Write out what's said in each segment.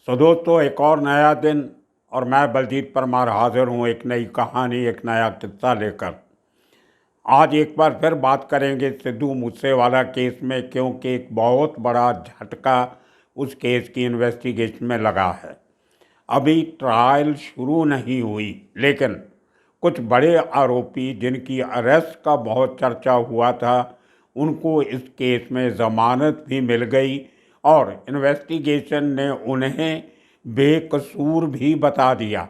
सो दोस्तों, एक और नया दिन और मैं बलजीत परमार हाजिर हूँ एक नई कहानी, एक नया किस्सा लेकर। आज एक बार फिर बात करेंगे सिद्धू मूसेवाला केस में, क्योंकि एक बहुत बड़ा झटका उस केस की इन्वेस्टिगेशन में लगा है। अभी ट्रायल शुरू नहीं हुई, लेकिन कुछ बड़े आरोपी जिनकी अरेस्ट का बहुत चर्चा हुआ था, उनको इस केस में ज़मानत भी मिल गई और इन्वेस्टिगेशन ने उन्हें बेकसूर भी बता दिया।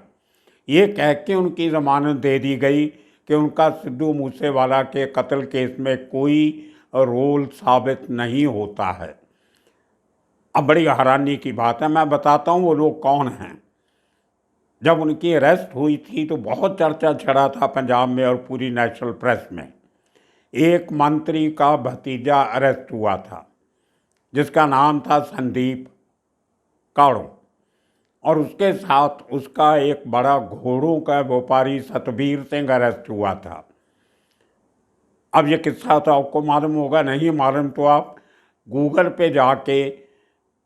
ये कह के उनकी ज़मानत दे दी गई कि उनका सिद्धू मूसेवाला के कत्ल केस में कोई रोल साबित नहीं होता है। अब बड़ी हैरानी की बात है, मैं बताता हूँ वो लोग कौन हैं। जब उनकी अरेस्ट हुई थी तो बहुत चर्चा छड़ा था पंजाब में और पूरी नेशनल प्रेस में। एक मंत्री का भतीजा अरेस्ट हुआ था जिसका नाम था संदीप काड़ो, और उसके साथ उसका एक बड़ा घोड़ों का व्यापारी सतबीर सिंह अरेस्ट हुआ था। अब ये किस्सा तो आपको मालूम होगा, नहीं मालूम तो आप गूगल पे जाके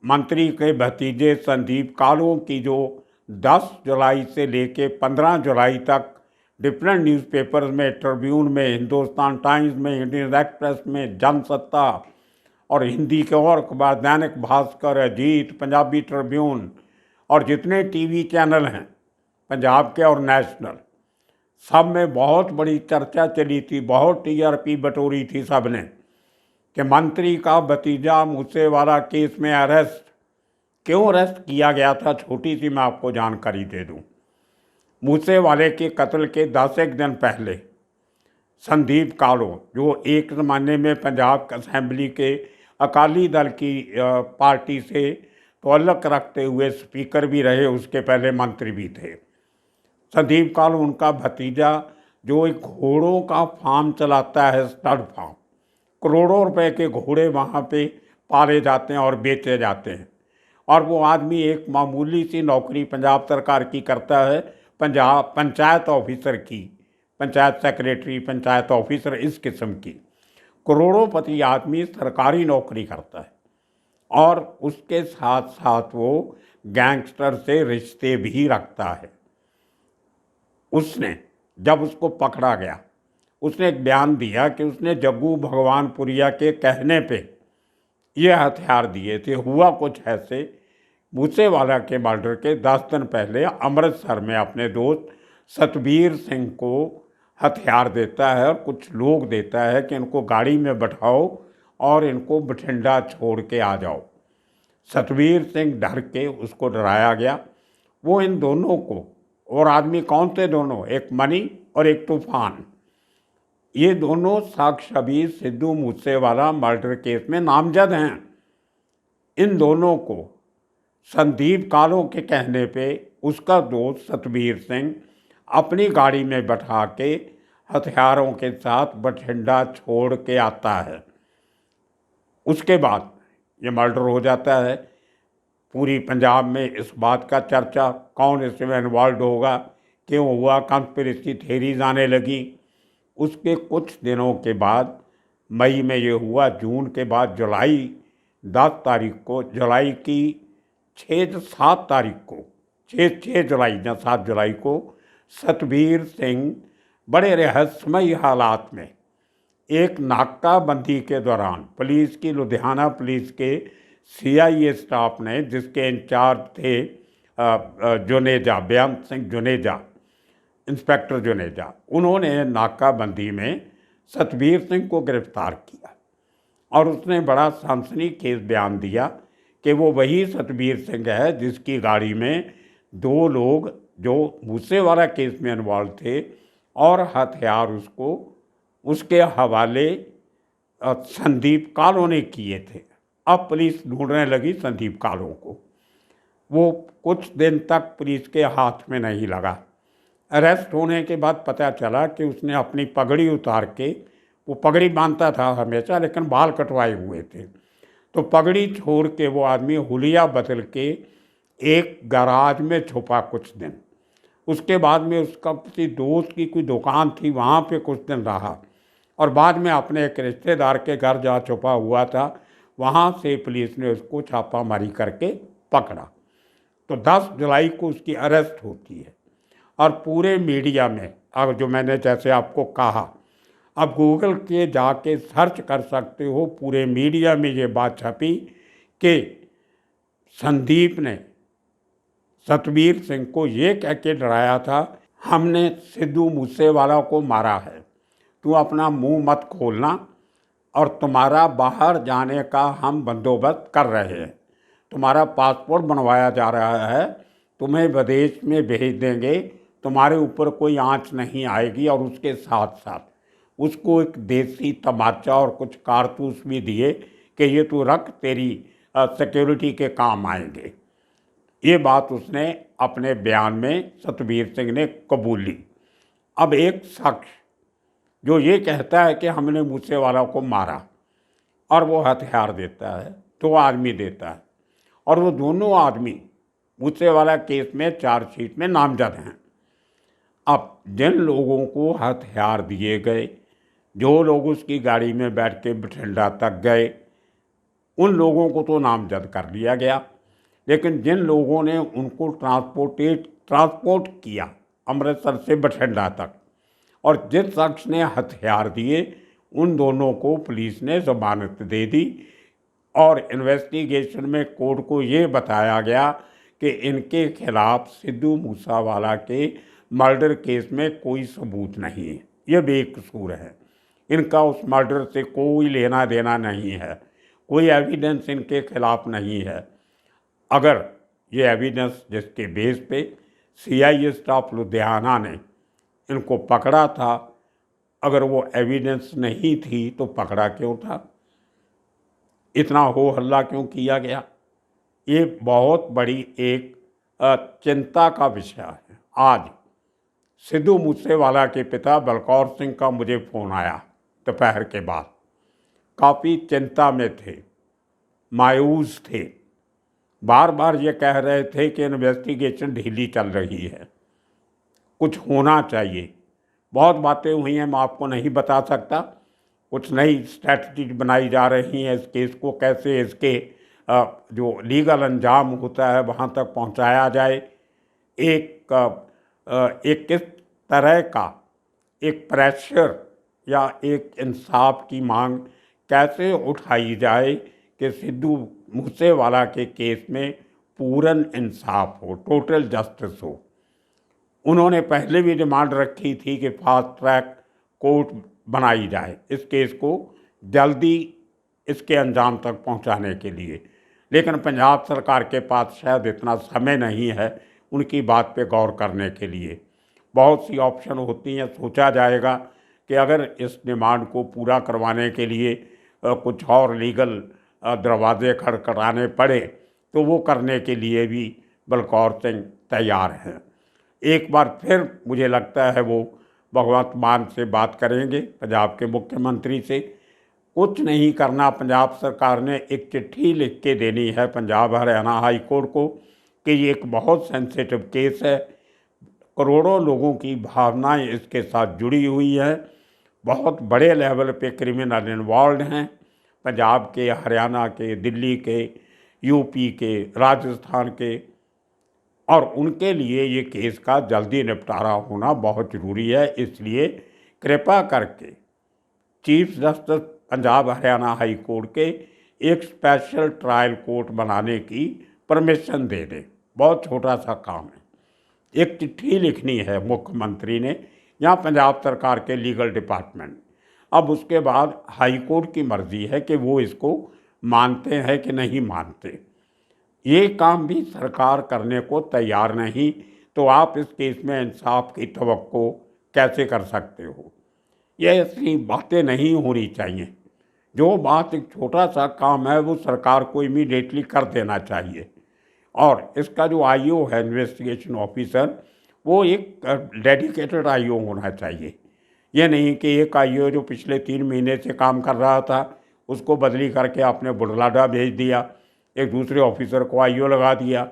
मंत्री के भतीजे संदीप काड़ो की जो 10 जुलाई से लेके 15 जुलाई तक डिफरेंट न्यूज़पेपर्स में, ट्रिब्यून में, हिंदुस्तान टाइम्स में, इंडियन एक्सप्रेस में, जनसत्ता और हिंदी के और अखबार दैनिक भास्कर, अजीत, पंजाबी ट्रिब्यून और जितने टीवी चैनल हैं पंजाब के और नेशनल, सब में बहुत बड़ी चर्चा चली थी, बहुत टीआरपी बटोरी थी सब ने कि मंत्री का भतीजा मूसेवाला केस में अरेस्ट। क्यों अरेस्ट किया गया था, छोटी सी मैं आपको जानकारी दे दूं। मूसेवाले के कत्ल के 10 एक दिन पहले संदीप काड़ो, जो एक ज़माने में पंजाब असेंबली के अकाली दल की पार्टी से ताल्लुक़ रखते हुए स्पीकर भी रहे, उसके पहले मंत्री भी थे। संदीप काड़ो उनका भतीजा, जो एक घोड़ों का फार्म चलाता है, स्टड फार्म। करोड़ों रुपए के घोड़े वहाँ पे पाले जाते हैं और बेचे जाते हैं, और वो आदमी एक मामूली सी नौकरी पंजाब सरकार की करता है, पंजाब पंचायत ऑफिसर की, पंचायत सेक्रेटरी, पंचायत ऑफिसर, इस किस्म की। करोड़ोंपति आदमी सरकारी नौकरी करता है और उसके साथ साथ वो गैंगस्टर से रिश्ते भी रखता है। उसने, जब उसको पकड़ा गया, उसने एक बयान दिया कि उसने जग्गू भगवानपुरिया के कहने पे ये हथियार दिए थे। हुआ कुछ ऐसे, मूसेवाला के मर्डर के 10 दिन पहले अमृतसर में अपने दोस्त सतबीर सिंह को हथियार देता है और कुछ लोग देता है कि इनको गाड़ी में बैठाओ और इनको बठिंडा छोड़ के आ जाओ। सतबीर सिंह डर के, उसको डराया गया। वो इन दोनों को, और आदमी कौन थे दोनों, एक मनी और एक तूफान, ये दोनों साक्ष्य अभी सिद्धू मूसेवाला मर्डर केस में नामजद हैं। इन दोनों को संदीप काड़ो के कहने पे उसका दोस्त सतबीर सिंह अपनी गाड़ी में बैठा के हथियारों के साथ बठिंडा छोड़ के आता है। उसके बाद ये मर्डर हो जाता है। पूरी पंजाब में इस बात का चर्चा, कौन इसमें इन्वॉल्व होगा, क्यों हुआ, कंस्पिरेसी थ्योरीज आने लगी। उसके कुछ दिनों के बाद, मई में ये हुआ, जून के बाद जुलाई 10 तारीख को, जुलाई की 6-7 तारीख को, 6 जुलाई या 7 जुलाई को सतबीर सिंह बड़े रहस्यमय हालात में एक नाकाबंदी के दौरान, पुलिस की, लुधियाना पुलिस के CIA स्टाफ ने, जिसके इंचार्ज थे जुनेजा, बेअंत सिंह जुनेजा, इंस्पेक्टर जुनेजा, उन्होंने नाकाबंदी में सतबीर सिंह को गिरफ्तार किया और उसने बड़ा सनसनीखेज बयान दिया कि वो वही सतबीर सिंह है जिसकी गाड़ी में 2 लोग जो मूसेवाला केस में इन्वॉल्व थे और हथियार उसको, उसके हवाले संदीप काड़ो ने किए थे। अब पुलिस ढूंढने लगी संदीप काड़ो को। वो कुछ दिन तक पुलिस के हाथ में नहीं लगा। अरेस्ट होने के बाद पता चला कि उसने अपनी पगड़ी उतार के, वो पगड़ी बांधता था हमेशा लेकिन बाल कटवाए हुए थे, तो पगड़ी छोड़ के वो आदमी हुलिया बदल के एक गैराज में छुपा कुछ दिन। उसके बाद में उसका किसी दोस्त की कोई दुकान थी, वहाँ पे कुछ दिन रहा और बाद में अपने एक रिश्तेदार के घर जहाँ छुपा हुआ था, वहाँ से पुलिस ने उसको छापामारी करके पकड़ा। तो 10 जुलाई को उसकी अरेस्ट होती है और पूरे मीडिया में, अब जो मैंने जैसे आपको कहा, अब गूगल के जाके सर्च कर सकते हो, पूरे मीडिया में ये बात छपी कि संदीप ने सतबीर सिंह को ये कह के डराया था, हमने सिद्धू मूसेवाला को मारा है, तू अपना मुंह मत खोलना और तुम्हारा बाहर जाने का हम बंदोबस्त कर रहे हैं, तुम्हारा पासपोर्ट बनवाया जा रहा है, तुम्हें विदेश में भेज देंगे, तुम्हारे ऊपर कोई आंच नहीं आएगी। और उसके साथ साथ उसको एक देसी तमाचा और कुछ कारतूस भी दिए कि ये तू रख, तेरी सिक्योरिटी के काम आएंगे। ये बात उसने अपने बयान में सतबीर सिंह ने कबूल ली। अब एक शख्स जो ये कहता है कि हमने मूसेवाला को मारा और वो हथियार देता है, 2 आदमी देता है, और वो दोनों आदमी मूसेवाला केस में चार्जशीट में नामजद हैं। अब जिन लोगों को हथियार दिए गए, जो लोग उसकी गाड़ी में बैठ के बठिंडा तक गए, उन लोगों को तो नामजद कर लिया गया, लेकिन जिन लोगों ने उनको ट्रांसपोर्ट किया अमृतसर से बठिंडा तक, और जिस शख्स ने हथियार दिए, उन दोनों को पुलिस ने जमानत दे दी। और इन्वेस्टिगेशन में कोर्ट को ये बताया गया कि इनके खिलाफ सिद्धू मूसेवाला के मर्डर केस में कोई सबूत नहीं है, ये बेकसूर है, इनका उस मर्डर से कोई लेना देना नहीं है, कोई एविडेंस इनके खिलाफ नहीं है। अगर ये एविडेंस जिसके बेस पे CI स्टाफ लुधियाना ने इनको पकड़ा था, अगर वो एविडेंस नहीं थी तो पकड़ा क्यों था, इतना हो हल्ला क्यों किया गया? ये बहुत बड़ी एक चिंता का विषय है। आज सिद्धू मूसेवाला के पिता बलकौर सिंह का मुझे फ़ोन आया दोपहर के बाद, काफ़ी चिंता में थे, मायूस थे, बार बार ये कह रहे थे कि इन्वेस्टिगेशन ढीली चल रही है, कुछ होना चाहिए। बहुत बातें हुई हैं, मैं आपको नहीं बता सकता। कुछ नई स्ट्रैटेजी बनाई जा रही हैं, इस केस को कैसे इसके जो लीगल अंजाम होता है वहाँ तक पहुँचाया जाए, एक किस तरह का एक प्रेशर या एक इंसाफ की मांग कैसे उठाई जाए कि सिद्धू मूसेवाला के केस में पूर्ण इंसाफ हो, टोटल जस्टिस हो। उन्होंने पहले भी डिमांड रखी थी कि फास्ट ट्रैक कोर्ट बनाई जाए इस केस को जल्दी इसके अंजाम तक पहुंचाने के लिए, लेकिन पंजाब सरकार के पास शायद इतना समय नहीं है उनकी बात पे गौर करने के लिए। बहुत सी ऑप्शन होती हैं, सोचा जाएगा कि अगर इस डिमांड को पूरा करवाने के लिए कुछ और लीगल दरवाजे खड़खड़ाने पड़े तो वो करने के लिए भी बलकौर सिंह तैयार हैं। एक बार फिर मुझे लगता है वो भगवंत मान से बात करेंगे, पंजाब के मुख्यमंत्री से। कुछ नहीं करना, पंजाब सरकार ने एक चिट्ठी लिख के देनी है पंजाब हरियाणा हाई कोर्ट को कि ये एक बहुत सेंसिटिव केस है, करोड़ों लोगों की भावनाएं इसके साथ जुड़ी हुई है, बहुत बड़े लेवल पे क्रिमिनल इन्वॉल्व हैं, पंजाब के, हरियाणा के, दिल्ली के, यूपी के, राजस्थान के, और उनके लिए ये केस का जल्दी निपटारा होना बहुत ज़रूरी है। इसलिए कृपा करके chief justice Punjab Haryana high court के एक स्पेशल ट्रायल कोर्ट बनाने की परमिशन दे दें। बहुत छोटा सा काम है, एक चिट्ठी लिखनी है मुख्यमंत्री ने या पंजाब सरकार के लीगल डिपार्टमेंट। अब उसके बाद हाई कोर्ट की मर्जी है कि वो इसको मानते हैं कि नहीं मानते। ये काम भी सरकार करने को तैयार नहीं, तो आप इस केस में इंसाफ की तवक्को कैसे कर सकते हो? ये ऐसी बातें नहीं होनी चाहिए। जो बात एक छोटा सा काम है वो सरकार को इमीडिएटली कर देना चाहिए। और इसका जो IO है, इन्वेस्टिगेशन ऑफिसर, वो एक डेडिकेटेड IO होना चाहिए। ये नहीं कि एक IO जो पिछले 3 महीने से काम कर रहा था उसको बदली करके आपने बुढ़लाडा भेज दिया, एक दूसरे ऑफिसर को IO लगा दिया।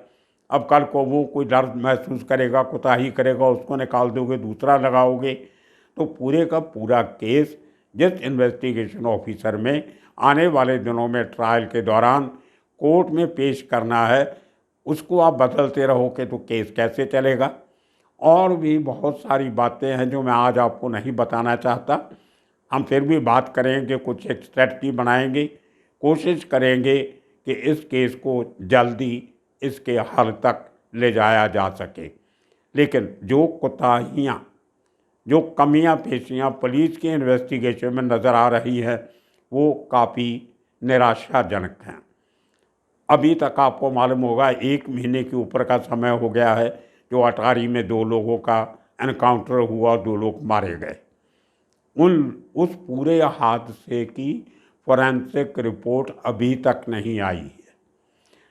अब कल को वो कोई डर महसूस करेगा, कोताही करेगा, उसको निकाल दोगे, दूसरा लगाओगे। तो पूरे का पूरा केस जिस इन्वेस्टिगेशन ऑफिसर में आने वाले दिनों में ट्रायल के दौरान कोर्ट में पेश करना है, उसको आप बदलते रहोगे तो केस कैसे चलेगा। और भी बहुत सारी बातें हैं जो मैं आज आपको नहीं बताना चाहता। हम फिर भी बात करेंगे, कुछ एक स्ट्रेटजी बनाएंगे, कोशिश करेंगे कि इस केस को जल्दी इसके हल तक ले जाया जा सके। लेकिन जो कोताहियाँ, जो कमियां पेशियां पुलिस के इन्वेस्टिगेशन में नज़र आ रही है वो काफ़ी निराशाजनक हैं। अभी तक आपको मालूम होगा 1 महीने के ऊपर का समय हो गया है जो अटारी में 2 लोगों का एनकाउंटर हुआ और 2 लोग मारे गए। उस पूरे हादसे की फॉरेंसिक रिपोर्ट अभी तक नहीं आई है।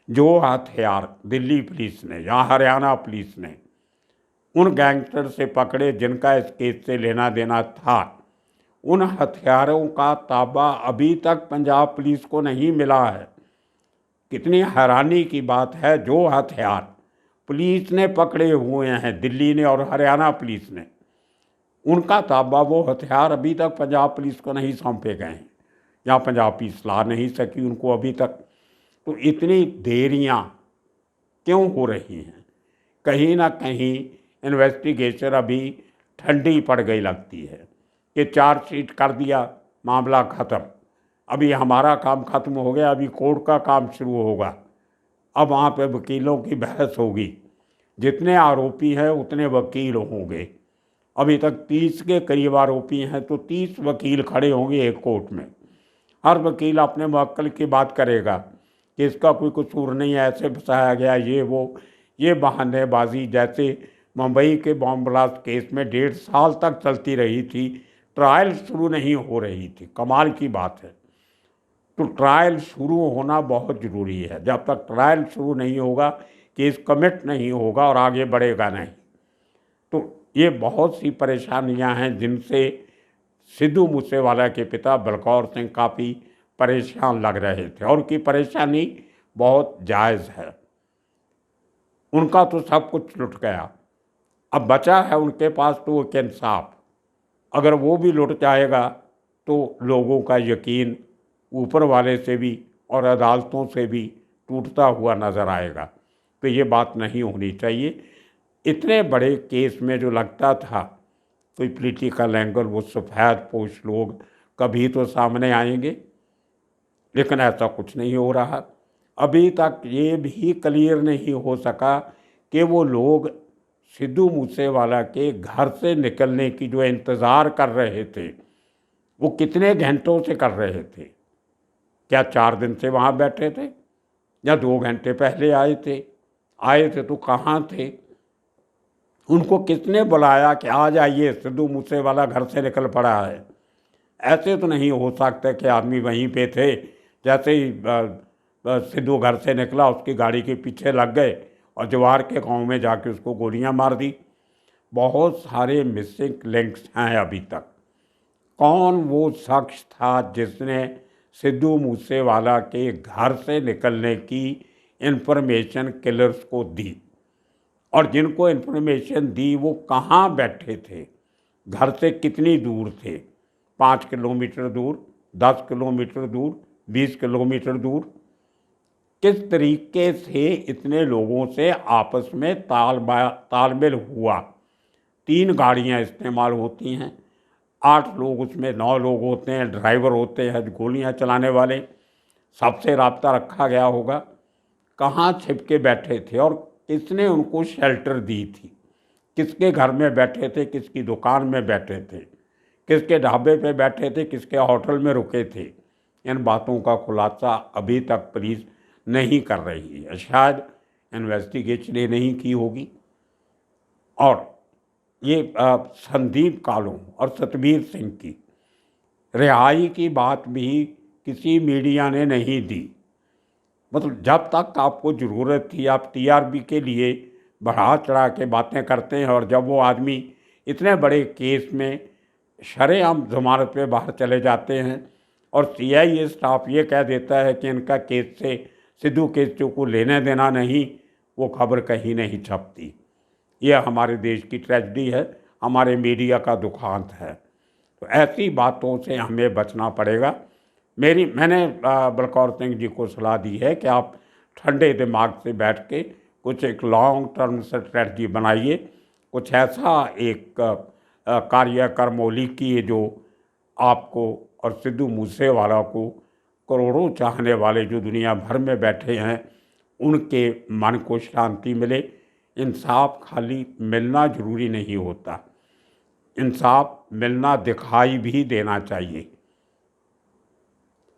जो हथियार दिल्ली पुलिस ने या हरियाणा पुलिस ने उन गैंगस्टर से पकड़े जिनका इस केस से लेना देना था, उन हथियारों का ताबा अभी तक पंजाब पुलिस को नहीं मिला है। कितनी हैरानी की बात है, जो हथियार पुलिस ने पकड़े हुए हैं, दिल्ली ने और हरियाणा पुलिस ने, उनका ताबा, वो हथियार अभी तक पंजाब पुलिस को नहीं सौंपे गए हैं या पंजाब पुलिस ला नहीं सकी उनको अभी तक। तो इतनी देरियां क्यों हो रही हैं? कहीं ना कहीं इन्वेस्टिगेशन अभी ठंडी पड़ गई लगती है कि चार्जशीट कर दिया, मामला ख़त्म, अभी हमारा काम ख़त्म हो गया, अभी कोर्ट का काम शुरू होगा, अब वहाँ पे वकीलों की बहस होगी, जितने आरोपी हैं उतने वकील होंगे। अभी तक 30 के करीब आरोपी हैं तो 30 वकील खड़े होंगे एक कोर्ट में। हर वकील अपने मुवक्किल की बात करेगा कि इसका कोई कसूर नहीं है, ऐसे फंसाया गया, ये वो, ये बहानेबाजी। जैसे मुंबई के बॉम्ब ब्लास्ट केस में 1.5 साल तक चलती रही थी, ट्रायल शुरू नहीं हो रही थी। कमाल की बात है। तो ट्रायल शुरू होना बहुत ज़रूरी है। जब तक ट्रायल शुरू नहीं होगा, केस कमिट नहीं होगा और आगे बढ़ेगा नहीं। तो ये बहुत सी परेशानियां हैं जिनसे सिद्धू मूसेवाला के पिता बलकौर सिंह काफ़ी परेशान लग रहे थे और उनकी परेशानी बहुत जायज़ है। उनका तो सब कुछ लुट गया, अब बचा है उनके पास तो एक इंसाफ। अगर वो भी लुट जाएगा तो लोगों का यकीन ऊपर वाले से भी और अदालतों से भी टूटता हुआ नज़र आएगा। तो ये बात नहीं होनी चाहिए। इतने बड़े केस में जो लगता था कोई पॉलिटिकल एंगल, वो सफ़ेद पोश लोग कभी तो सामने आएंगे, लेकिन ऐसा कुछ नहीं हो रहा। अभी तक ये भी क्लियर नहीं हो सका कि वो लोग सिद्धू मूसेवाला के घर से निकलने की जो इंतज़ार कर रहे थे वो कितने घंटों से कर रहे थे। क्या 4 दिन से वहाँ बैठे थे या 2 घंटे पहले आए थे तो कहाँ थे? उनको किसने बुलाया कि आ जाइए, सिद्धू मूसेवाला घर से निकल पड़ा है? ऐसे तो नहीं हो सकता कि आदमी वहीं पे थे, जैसे ही सिद्धू घर से निकला उसकी गाड़ी के पीछे लग गए और जवार के गांव में जाके उसको गोलियां मार दी। बहुत सारे मिसिंग लिंक्स हैं अभी तक। कौन वो शख्स था जिसने सिद्धू मूसेवाला के घर से निकलने की इन्फॉर्मेशन किलर्स को दी, और जिनको इन्फॉर्मेशन दी वो कहाँ बैठे थे, घर से कितनी दूर थे? 5 किलोमीटर दूर, 10 किलोमीटर दूर, 20 किलोमीटर दूर? किस तरीके से इतने लोगों से आपस में तालमेल हुआ? 3 गाड़ियां इस्तेमाल होती हैं, 8 लोग उसमें, 9 लोग होते हैं, ड्राइवर होते हैं, गोलियां चलाने वाले, सबसे राब्ता रखा गया होगा। कहाँ छिप के बैठे थे और किसने उनको शेल्टर दी थी? किसके घर में बैठे थे, किसकी दुकान में बैठे थे, किसके ढाबे पे बैठे थे, किसके होटल में रुके थे? इन बातों का खुलासा अभी तक पुलिस नहीं कर रही है। शायद इन्वेस्टिगेशन नहीं की होगी। और ये संदीप कालों और सतबीर सिंह की रिहाई की बात भी किसी मीडिया ने नहीं दी। मतलब जब तक आपको ज़रूरत थी आप टीआरपी के लिए बढ़ा चढ़ा के बातें करते हैं, और जब वो आदमी इतने बड़े केस में शरेआम जमानत पे बाहर चले जाते हैं और सीआईए स्टाफ ये कह देता है कि इनका केस से, सिद्धू केस से को लेने देना नहीं, वो खबर कहीं नहीं छपती। यह हमारे देश की ट्रेजेडी है, हमारे मीडिया का दुखांत है। तो ऐसी बातों से हमें बचना पड़ेगा। मैंने बलकौर सिंह जी को सलाह दी है कि आप ठंडे दिमाग से बैठ के कुछ एक लॉन्ग टर्म स्ट्रेटजी बनाइए, कुछ ऐसा एक कार्यक्रम लिखिए जो आपको और सिद्धू मूसेवाला को करोड़ों चाहने वाले जो दुनिया भर में बैठे हैं उनके मन को शांति मिले। इंसाफ खाली मिलना ज़रूरी नहीं होता, इंसाफ मिलना दिखाई भी देना चाहिए।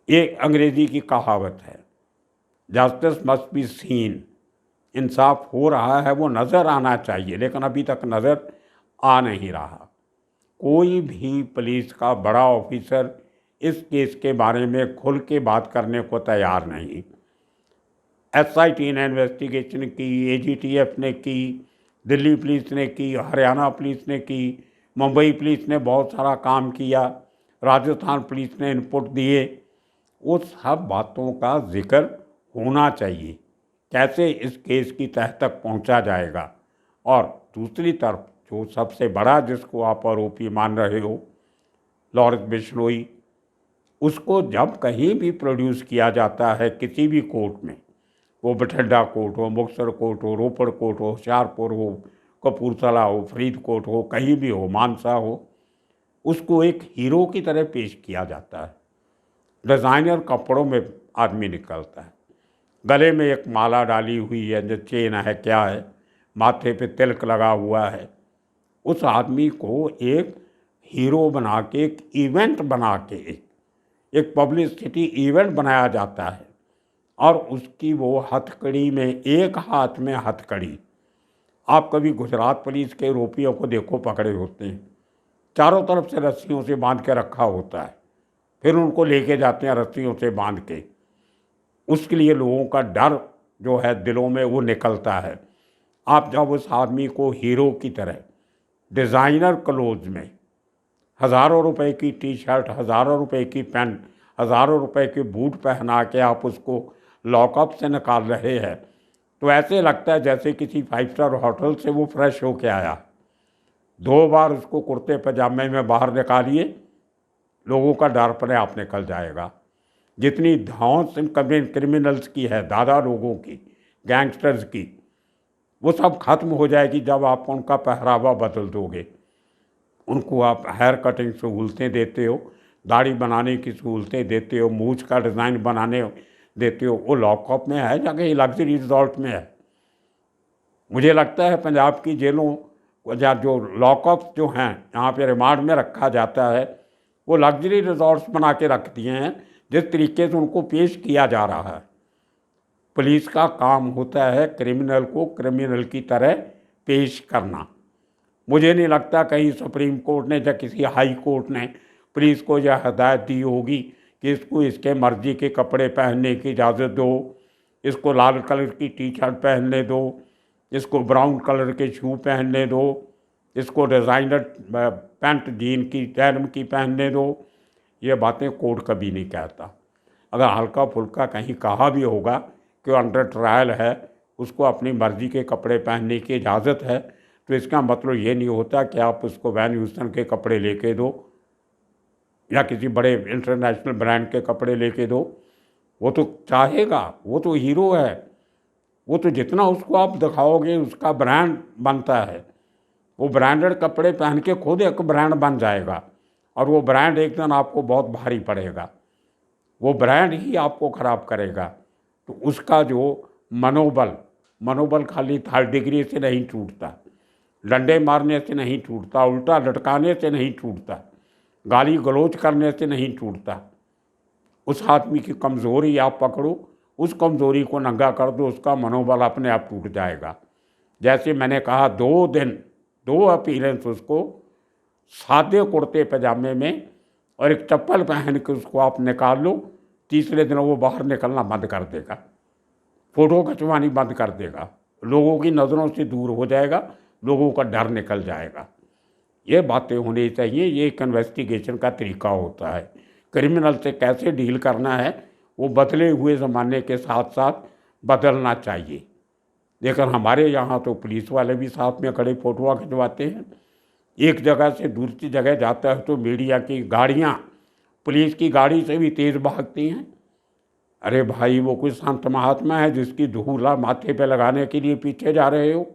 एक अंग्रेजी की कहावत है, जस्टिस मस्ट बी सीन। इंसाफ हो रहा है वो नज़र आना चाहिए, लेकिन अभी तक नज़र आ नहीं रहा। कोई भी पुलिस का बड़ा ऑफिसर इस केस के बारे में खुल के बात करने को तैयार नहीं। SIT ने इन्वेस्टिगेशन की, AGTF ने की, दिल्ली पुलिस ने की, हरियाणा पुलिस ने की, मुंबई पुलिस ने बहुत सारा काम किया, राजस्थान पुलिस ने इनपुट दिए। उस सब बातों का जिक्र होना चाहिए, कैसे इस केस की तह तक पहुंचा जाएगा। और दूसरी तरफ जो सबसे बड़ा जिसको आप आरोपी मान रहे हो, लॉरेंस बिश्नोई, उसको जब कहीं भी प्रोड्यूस किया जाता है किसी भी कोर्ट में, वो बठिंडा कोर्ट हो, मुक्तसर कोर्ट हो, रोपड़ कोर्ट हो, होशियारपुर हो, कपूरथला हो, फरीदकोट हो, कहीं भी हो, मानसा हो, उसको एक हीरो की तरह पेश किया जाता है। डिज़ाइनर कपड़ों में आदमी निकलता है, गले में एक माला डाली हुई है, जो चेन है क्या है, माथे पे तिलक लगा हुआ है। उस आदमी को एक हीरो बना के, एक इवेंट बना के, एक पब्लिसिटी इवेंट बनाया जाता है। और उसकी वो हथकड़ी में, एक हाथ में हथकड़ी। आप कभी गुजरात पुलिस के आरोपियों को देखो, पकड़े होते हैं, चारों तरफ से रस्सियों से बांध के रखा होता है, फिर उनको लेके जाते हैं रस्सियों से बांध के। उसके लिए लोगों का डर जो है दिलों में वो निकलता है। आप जब उस आदमी को हीरो की तरह डिज़ाइनर क्लोथ में, हज़ारों रुपए की टी-शर्ट, हज़ारों रुपए की पैंट, हज़ारों रुपए के बूट पहना के आप उसको लॉकअप से निकाल रहे हैं, तो ऐसे लगता है जैसे किसी 5 स्टार होटल से वो फ्रेश होके आया। 2 बार उसको कुर्ते पजामे में बाहर निकालिए, लोगों का डर अपने आप निकल जाएगा। जितनी धौंस क्रिमिनल्स की है, दादा लोगों की, गैंगस्टर्स की, वो सब खत्म हो जाएगी जब आप उनका पहरावा बदल दोगे। उनको आप हेयर कटिंग सहूलतें देते हो, दाढ़ी बनाने की सहूलतें देते हो, मूछ का डिज़ाइन बनाने देते हो। वो लॉकअप में है या कहीं लग्जरी रिजॉर्ट में है? मुझे लगता है पंजाब की जेलों या जो लॉकअप जो हैं, यहाँ पे रिमांड में रखा जाता है, वो लग्जरी रिजॉर्ट्स बना के रख दिए हैं जिस तरीके से उनको पेश किया जा रहा है। पुलिस का काम होता है क्रिमिनल को क्रिमिनल की तरह पेश करना। मुझे नहीं लगता कहीं सुप्रीम कोर्ट ने या किसी हाई कोर्ट ने पुलिस को यह हदायत दी होगी कि इसको इसके मर्जी के कपड़े पहनने की इजाज़त दो, इसको लाल कलर की टी-शर्ट पहनने दो, इसको ब्राउन कलर के शू पहनने दो, इसको डिज़ाइनर पैंट जीन की डेनिम की पहनने दो। ये बातें कोर्ट कभी नहीं कहता। अगर हल्का फुल्का कहीं कहा भी होगा कि अंडर ट्रायल है, उसको अपनी मर्ज़ी के कपड़े पहनने की इजाज़त है, तो इसका मतलब ये नहीं होता कि आप उसको वैन ह्यूस्टन के कपड़े लेके दो या किसी बड़े इंटरनेशनल ब्रांड के कपड़े लेके दो। वो तो चाहेगा, वो तो हीरो है, वो तो जितना उसको आप दिखाओगे उसका ब्रांड बनता है। वो ब्रांडेड कपड़े पहन के खुद एक ब्रांड बन जाएगा और वो ब्रांड एक दिन आपको बहुत भारी पड़ेगा, वो ब्रांड ही आपको ख़राब करेगा। तो उसका जो मनोबल खाली 3rd डिग्री से नहीं टूटता, डंडे मारने से नहीं टूटता, उल्टा लटकाने से नहीं टूटता, गाली गलौज करने से नहीं टूटता। उस आदमी की कमज़ोरी आप पकड़ो, उस कमज़ोरी को नंगा कर दो, उसका मनोबल अपने आप टूट जाएगा। जैसे मैंने कहा 2 दिन 2 अपीयरेंस उसको सादे कुर्ते पजामे में और एक चप्पल पहन के उसको आप निकाल लो, तीसरे दिन वो बाहर निकलना बंद कर देगा, फ़ोटो खिंचवानी बंद कर देगा, लोगों की नज़रों से दूर हो जाएगा, लोगों का डर निकल जाएगा। ये बातें होनी चाहिए। ये एक इन्वेस्टिगेशन का तरीका होता है। क्रिमिनल से कैसे डील करना है वो बदले हुए ज़माने के साथ साथ बदलना चाहिए। लेकिन हमारे यहाँ तो पुलिस वाले भी साथ में खड़े फ़ोटोआँ खिंचवाते हैं। एक जगह से दूसरी जगह जाता है तो मीडिया की गाड़ियाँ पुलिस की गाड़ी से भी तेज़ भागती हैं। अरे भाई, वो कोई संत महात्मा है जिसकी धूला माथे पे लगाने के लिए पीछे जा रहे हो?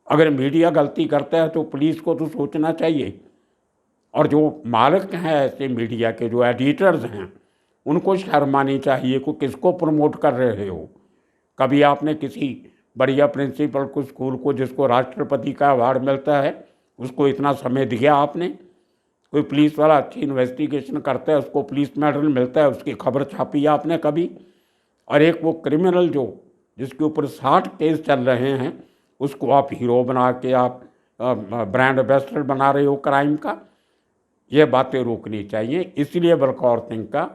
अगर मीडिया गलती करता है तो पुलिस को तो सोचना चाहिए, और जो मालिक हैं ऐसे मीडिया के, जो एडिटर्स हैं, उनको शर्म आनी चाहिए को किसको प्रमोट कर रहे हो। कभी आपने किसी बढ़िया प्रिंसिपल को, स्कूल को, जिसको राष्ट्रपति का अवार्ड मिलता है, उसको इतना समय दिया आपने? कोई पुलिस वाला अच्छी इन्वेस्टिगेशन करता है, उसको पुलिस मेडल मिलता है, उसकी खबर छापी है आपने कभी? और एक वो क्रिमिनल जो जिसके ऊपर 60 केस चल रहे हैं, उसको आप हीरो बना के आप ब्रांड एम्बेसडर बना रहे हो क्राइम का। ये बातें रोकनी चाहिए। इसलिए बलकौर सिंह का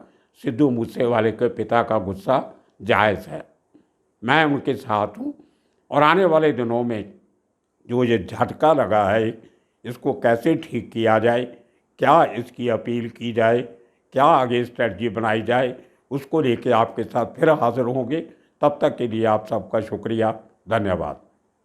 सिद्धू मूसेवाले के पिता का गुस्सा जायज़ है। मैं उनके साथ हूँ, और आने वाले दिनों में जो ये झटका लगा है, इसको कैसे ठीक किया जाए, क्या इसकी अपील की जाए, क्या आगे स्ट्रेटजी बनाई जाए, उसको लेके आपके साथ फिर हाजिर होंगे। तब तक के लिए आप सबका शुक्रिया, धन्यवाद।